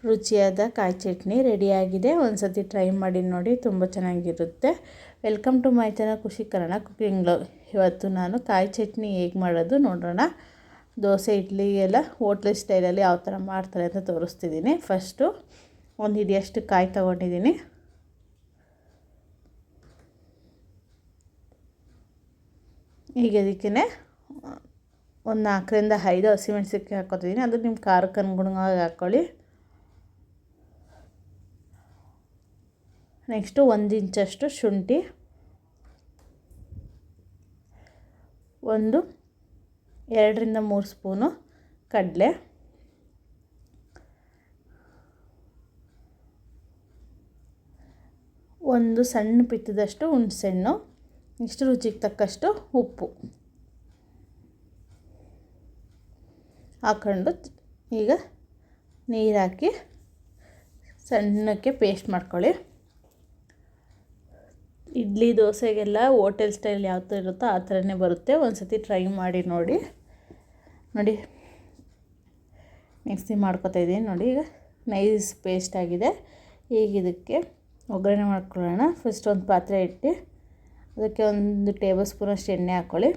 ರುಚಿಯಾದ ಕಾಯಿ ಚಟ್ನಿ ರೆಡಿಯಾಗಿದೆ. ಒಂದು ಸತಿ ಟ್ರೈ ಮಾಡಿ ನೋಡಿ, ತುಂಬ ಚೆನ್ನಾಗಿರುತ್ತೆ. ವೆಲ್ಕಮ್ ಟು ಮೈ ಚಾನಲ್ ಖುಷಿ ಕನ್ನಡ ಕುಕಿಂಗ್ ಬ್ಲಾಗ್. ಇವತ್ತು ನಾನು ಕಾಯಿ ಚಟ್ನಿ ಹೇಗೆ ಮಾಡೋದು ನೋಡೋಣ. ದೋಸೆ ಇಡ್ಲಿ ಎಲ್ಲ ಹೋಟ್ಲ್ ಸ್ಟೈಲಲ್ಲಿ ಯಾವ ಥರ ಮಾಡ್ತಾರೆ ಅಂತ ತೋರಿಸ್ತಿದ್ದೀನಿ. ಫಸ್ಟು ಒಂದು ಹಿಡಿಯಷ್ಟು ಕಾಯಿ ತೊಗೊಂಡಿದ್ದೀನಿ. ಈಗ ಇದಕ್ಕೆ ಒಂದು 4ರಿಂದ 5 ಹಸಿಮೆಣಸಿನ್ಕಾಯಿ ಹಾಕ್ಕೊತಿದ್ದೀನಿ. ಅದು ನಿಮ್ಮ ಖಾರಕ್ಕೆ ಅನುಗುಣವಾಗಿ ಹಾಕ್ಕೊಳ್ಳಿ. ನೆಕ್ಸ್ಟು 1 ಇಂಚಷ್ಟು ಶುಂಠಿ, 2ರಿಂದ 3 ಸ್ಪೂನು ಕಡಲೆ, ಒಂದು ಸಣ್ಣ ಪಿತ್ತದಷ್ಟು ಹುಣಸೆಹಣ್ಣು, ಇಷ್ಟು ರುಚಿಗೆ ತಕ್ಕಷ್ಟು ಉಪ್ಪು ಹಾಕ್ಕೊಂಡು ಈಗ ನೀರು ಹಾಕಿ ಸಣ್ಣಕ್ಕೆ ಪೇಸ್ಟ್ ಮಾಡ್ಕೊಳ್ಳಿ. ಇಡ್ಲಿ ದೋಸೆಗೆಲ್ಲ ಹೋಟೆಲ್ ಸ್ಟೈಲ್ ಯಾವ ಥರ ಇರುತ್ತೋ ಆ ಥರನೇ ಬರುತ್ತೆ. ಒಂದು ಸತಿ ಟ್ರೈ ಮಾಡಿ ನೋಡಿ. ಮಿಕ್ಸಿ ಮಾಡ್ಕೊತಾ ಇದ್ದೀನಿ ನೋಡಿ. ಈಗ ನೈಸ್ ಪೇಸ್ಟ್ ಆಗಿದೆ. ಈಗ ಇದಕ್ಕೆ ಒಗ್ಗರಣೆ ಮಾಡ್ಕೊಳ್ಳೋಣ. ಫಸ್ಟ್ ಒಂದು ಪಾತ್ರೆ ಇಟ್ಟು ಅದಕ್ಕೆ 1 ಟೇಬಲ್ ಸ್ಪೂನಷ್ಟು ಎಣ್ಣೆ ಹಾಕ್ಕೊಳ್ಳಿ.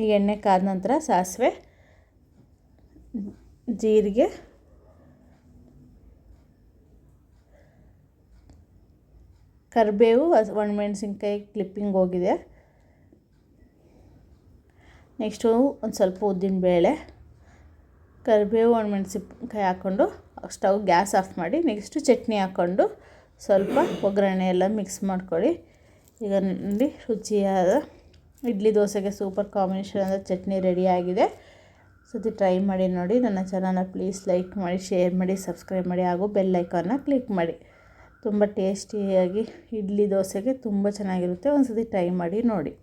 ಈಗ ಎಣ್ಣೆ ಕಾದ ನಂತರ ಸಾಸಿವೆ, ಜೀರಿಗೆ, ಕರಿಬೇವು, ಒಣಮೆಣಸಿನ್ಕಾಯಿ ಕ್ಲಿಪ್ಪಿಂಗ್ ಹೋಗಿದೆ. ನೆಕ್ಸ್ಟು ಒಂದು ಸ್ವಲ್ಪ ಉದ್ದಿನಬೇಳೆ, ಕರಿಬೇವು, ಒಣಮೆಣಸಿನ್ಕಾಯಿ ಹಾಕ್ಕೊಂಡು ಸ್ಟವ್ ಗ್ಯಾಸ್ ಆಫ್ ಮಾಡಿ ನೆಕ್ಸ್ಟು ಚಟ್ನಿ ಹಾಕ್ಕೊಂಡು ಸ್ವಲ್ಪ ಒಗ್ಗರಣೆ ಎಲ್ಲ ಮಿಕ್ಸ್ ಮಾಡ್ಕೊಳ್ಳಿ. ಈಗ ನೋಡಿ, ರುಚಿಯಾದ ಇಡ್ಲಿ ದೋಸೆಗೆ ಸೂಪರ್ ಕಾಂಬಿನೇಷನ್ ಆದ ಚಟ್ನಿ ರೆಡಿಯಾಗಿದೆ. ಸತಿ ಟ್ರೈ ಮಾಡಿ ನೋಡಿ. ನನ್ನ ಚಾನಲ್ನ ಪ್ಲೀಸ್ ಲೈಕ್ ಮಾಡಿ, ಶೇರ್ ಮಾಡಿ, ಸಬ್ಸ್ಕ್ರೈಬ್ ಮಾಡಿ ಹಾಗೂ ಬೆಲ್ ಐಕಾನ್ನ ಕ್ಲಿಕ್ ಮಾಡಿ. ತುಂಬ ಟೇಸ್ಟಿಯಾಗಿ ಇಡ್ಲಿ ದೋಸೆಗೆ ತುಂಬ ಚೆನ್ನಾಗಿರುತ್ತೆ. ಒಂದು ಸತಿ ಟ್ರೈ ಮಾಡಿ ನೋಡಿ.